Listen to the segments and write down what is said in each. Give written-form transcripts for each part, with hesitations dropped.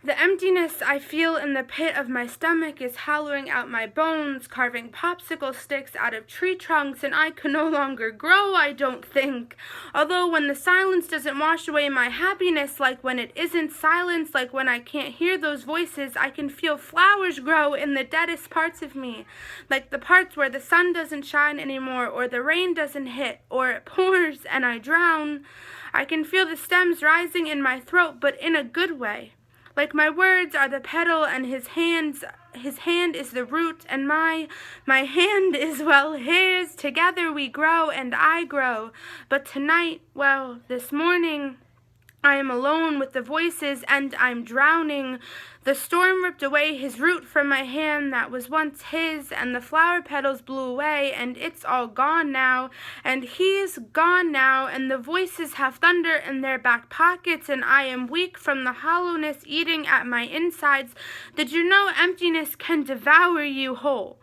The emptiness I feel in the pit of my stomach is hollowing out my bones, carving popsicle sticks out of tree trunks, and I can no longer grow, I don't think. Although when the silence doesn't wash away my happiness, like when it isn't silence, like when I can't hear those voices, I can feel flowers grow in the deadest parts of me, like the parts where the sun doesn't shine anymore, or the rain doesn't hit, or it pours and I drown. I can feel the stems rising in my throat, but in a good way. Like my words are the petal and his hand is the root, and my hand is, well, his. Together we grow and I grow. But tonight, well, this morning, I am alone with the voices and I'm drowning. The storm ripped away his root from my hand that was once his, and the flower petals blew away, and it's all gone now, and he's gone now, and the voices have thunder in their back pockets, and I am weak from the hollowness eating at my insides. Did you know emptiness can devour you whole?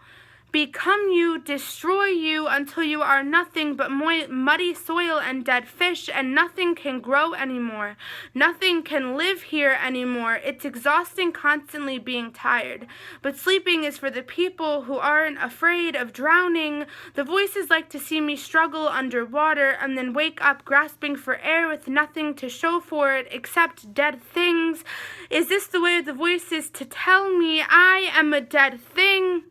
Become you, destroy you until you are nothing but muddy soil and dead fish, and nothing can grow anymore. Nothing can live here anymore. It's exhausting constantly being tired. But sleeping is for the people who aren't afraid of drowning. The voices like to see me struggle underwater and then wake up grasping for air with nothing to show for it except dead things. Is this the way of the voices to tell me I am a dead thing?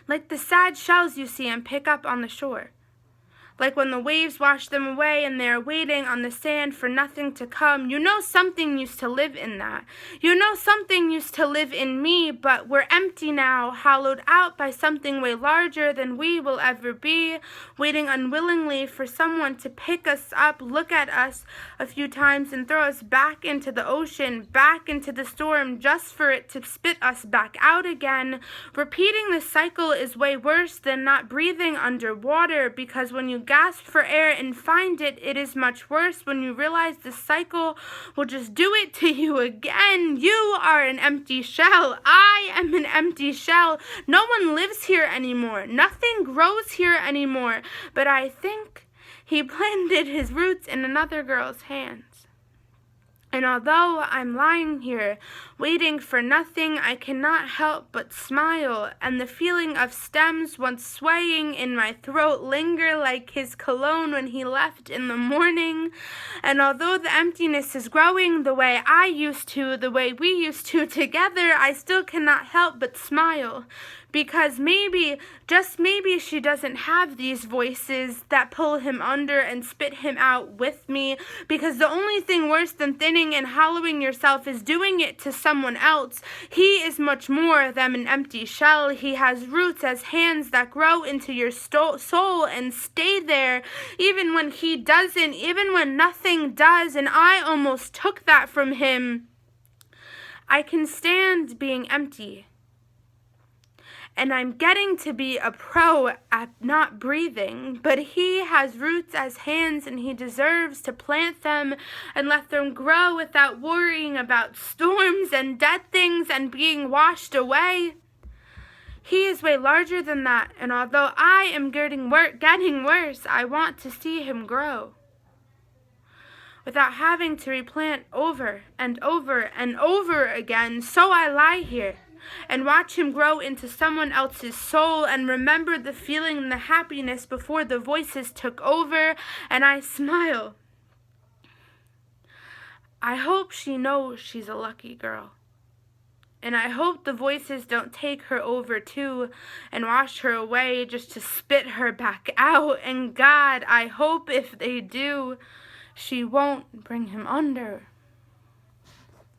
Like the sad shells you see and pick up on the shore. Like when the waves wash them away and they are waiting on the sand for nothing to come. You know something used to live in that. You know something used to live in me, but we're empty now, hollowed out by something way larger than we will ever be, waiting unwillingly for someone to pick us up, look at us a few times and throw us back into the ocean, back into the storm, just for it to spit us back out again. Repeating the cycle is way worse than not breathing underwater, because when you gasp for air and find it, it is much worse when you realize the cycle will just do it to you again. You are an empty shell. I am an empty shell. No one lives here anymore. Nothing grows here anymore. But I think he planted his roots in another girl's hands. And although I'm lying here, waiting for nothing, I cannot help but smile, and the feeling of stems once swaying in my throat linger like his cologne when he left in the morning. And although the emptiness is growing the way I used to, the way we used to together, I still cannot help but smile. Because maybe, just maybe, she doesn't have these voices that pull him under and spit him out with me. Because the only thing worse than thinning and hollowing yourself is doing it to someone else. He is much more than an empty shell. He has roots as hands that grow into your soul and stay there, even when he doesn't, even when nothing does. And I almost took that from him. I can stand being empty. And I'm getting to be a pro at not breathing, but he has roots as hands and he deserves to plant them and let them grow without worrying about storms and dead things and being washed away. He is way larger than that, and although I am getting worse, I want to see him grow without having to replant over and over and over again. So I lie here and watch him grow into someone else's soul and remember the feeling and the happiness before the voices took over, and I smile. I hope she knows she's a lucky girl. And I hope the voices don't take her over too and wash her away just to spit her back out. And God, I hope if they do, she won't bring him under.